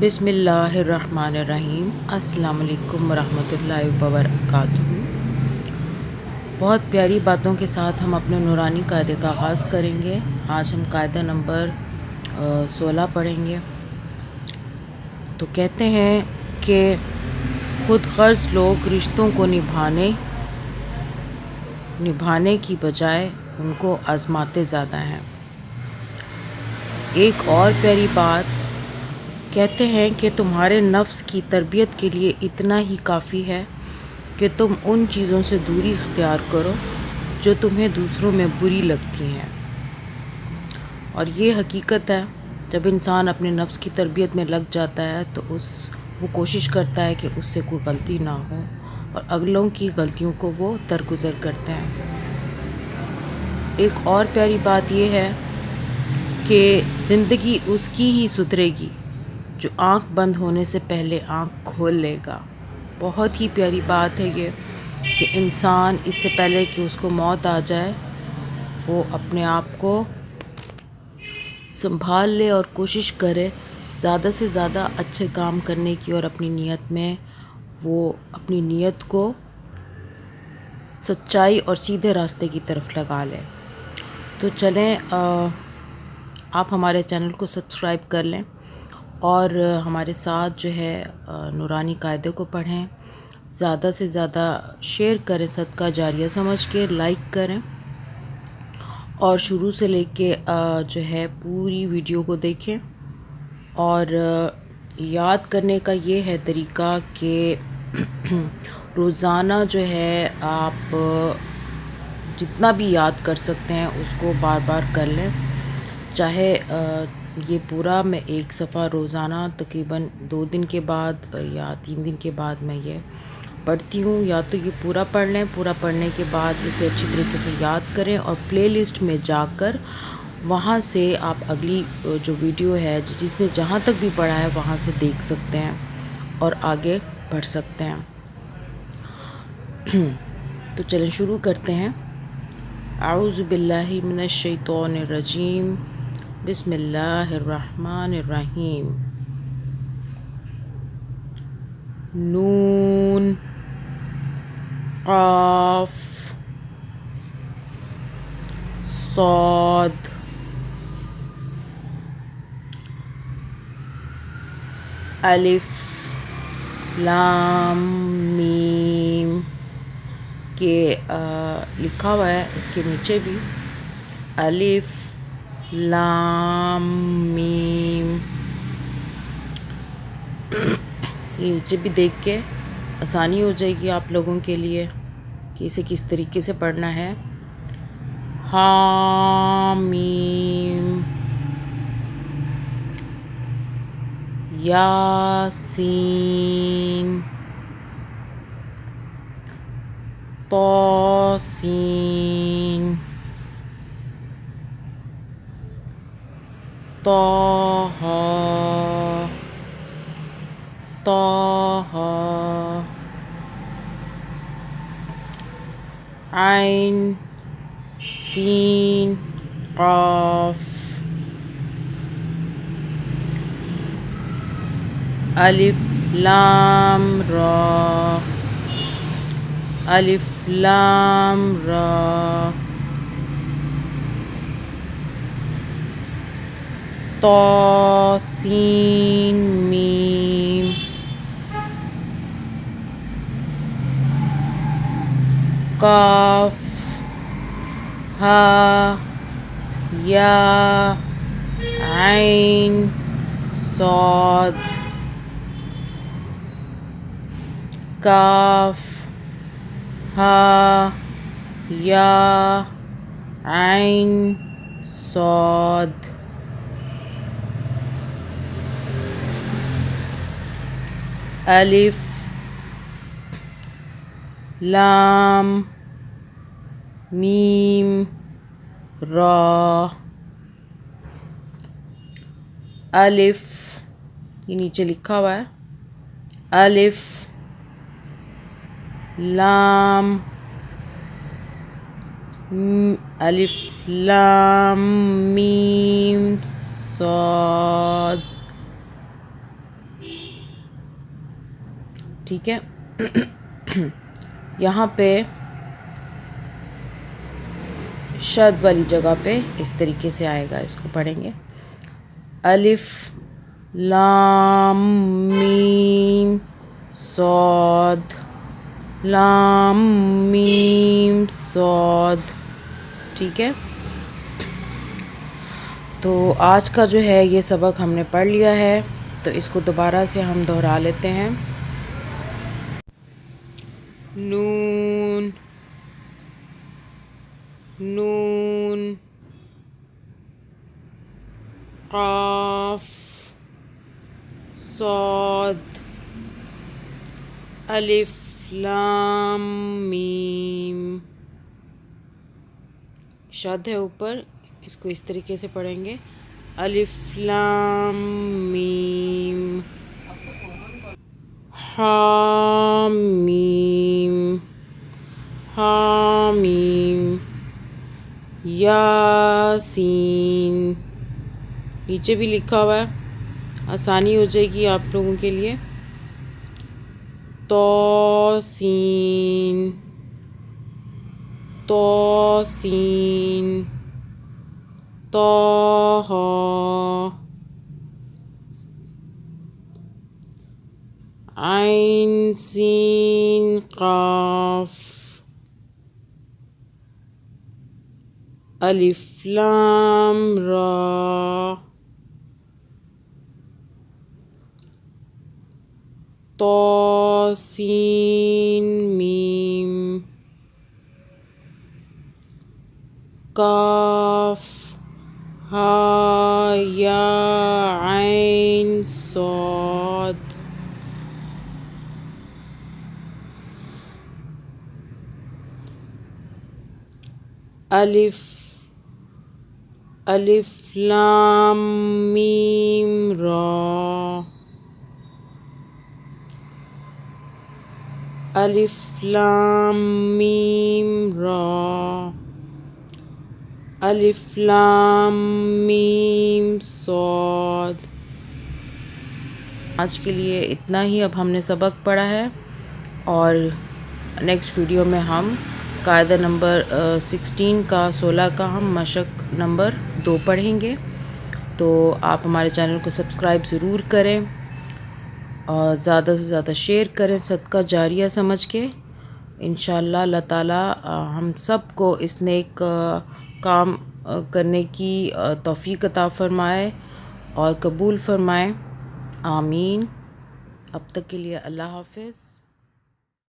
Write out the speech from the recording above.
بسم اللہ الرحمن الرحیم۔ السلام علیکم ورحمۃ اللہ وبرکاتہ۔ بہت پیاری باتوں کے ساتھ ہم اپنے نورانی قاعدے کا آغاز کریں گے۔ آج ہم قاعدہ نمبر 16 پڑھیں گے۔ تو کہتے ہیں کہ خود غرض لوگ رشتوں کو نبھانے کی بجائے ان کو آزماتے زیادہ ہیں۔ ایک اور پیاری بات کہتے ہیں کہ تمہارے نفس کی تربیت کے لیے اتنا ہی کافی ہے کہ تم ان چیزوں سے دوری اختیار کرو جو تمہیں دوسروں میں بری لگتی ہیں۔ اور یہ حقیقت ہے، جب انسان اپنے نفس کی تربیت میں لگ جاتا ہے تو وہ کوشش کرتا ہے کہ اس سے کوئی غلطی نہ ہو اور اگلوں کی غلطیوں کو وہ درگزر کرتے ہیں۔ ایک اور پیاری بات یہ ہے کہ زندگی اس کی ہی سدھرے گی جو آنکھ بند ہونے سے پہلے آنکھ کھول لے گا۔ بہت ہی پیاری بات ہے یہ کہ انسان اس سے پہلے کہ اس کو موت آ جائے وہ اپنے آپ کو سنبھال لے اور کوشش کرے زیادہ سے زیادہ اچھے کام کرنے کی، اور اپنی نیت میں وہ اپنی نیت کو سچائی اور سیدھے راستے کی طرف لگا لے۔ تو چلیں آپ ہمارے چینل کو سبسکرائب کر لیں اور ہمارے ساتھ جو ہے نورانی قاعدے کو پڑھیں، زیادہ سے زیادہ شیئر کریں، صدقہ جاریہ سمجھ کے لائک کریں، اور شروع سے لے کے جو ہے پوری ویڈیو کو دیکھیں۔ اور یاد کرنے کا یہ ہے طریقہ کہ روزانہ جو ہے آپ جتنا بھی یاد کر سکتے ہیں اس کو بار بار کر لیں، چاہے یہ پورا میں ایک صفحہ روزانہ تقریباً 2 دن کے بعد یا 3 دن کے بعد میں یہ پڑھتی ہوں، یا تو یہ پورا پڑھ لیں، پورا پڑھنے کے بعد اسے اچھی طریقے سے یاد کریں اور پلے لسٹ میں جا کر وہاں سے آپ اگلی جو ویڈیو ہے جس نے جہاں تک بھی پڑھا ہے وہاں سے دیکھ سکتے ہیں اور آگے بڑھ سکتے ہیں۔ تو چلیں شروع کرتے ہیں۔ اعوذ باللہ من الشیطان الرجیم، بسم اللہ الرحمن الرحیم۔ نون، قاف، صاد، الف، لام، میم کے لکھا ہوا ہے اس کے نیچے بھی الف، لام، میم، یہ نیچے بھی دیکھ کے آسانی ہو جائے گی آپ لوگوں کے لیے کہ اسے کس طریقے سے پڑھنا ہے۔ حامیم، یاسین، طاسین، طہ، طه، عین، سین، قاف، الف، لام، را، الف، لام، را، طا، سین، میم، کاف، ہا، یا، عین، صاد، کاف، ہا، یا، عین، صاد، الف، لام، میم، را، الف، یہ نیچے لکھا ہوا ہے، الف، لام، الف، لام، میم، صاد، ٹھیک ہے. یہاں پہ شد والی جگہ پہ اس طریقے سے آئے گا. اس کو پڑھیں گے الف لام میم صاد لام میم صاد. ٹھیک ہے. تو آج کا جو ہے یہ سبق ہم نے پڑھ لیا ہے، تو اس کو دوبارہ سے ہم دہرا لیتے ہیں. نون نون قاف صاد الف لام میم. شد ہے اوپر، اس کو اس طریقے سے پڑھیں گے الف لام میم حامیم حامیم یاسین. نیچے بھی لکھا ہوا ہے، آسانی ہو جائے گی آپ لوگوں کے لیے. توسین توسین طہ عین سین قاف الف لام را طا سین میم کاف ہا یا عین صاد. الف لام میم را الف لام میم را الف لام میم صاد. آج کے لیے اتنا ہی. اب ہم نے سبق پڑھا ہے، اور نیکسٹ ویڈیو میں ہم قاعدہ نمبر 16 کا ہم مشق نمبر 2 پڑھیں گے. تو آپ ہمارے چینل کو سبسکرائب ضرور کریں اور زیادہ سے زیادہ شیئر کریں صدقہ جاریہ سمجھ کے. انشاءاللہ اللہ تعالیٰ ہم سب کو اس نیک کام کرنے کی توفیق عطا فرمائے اور قبول فرمائے. آمین. اب تک کے لیے اللہ حافظ.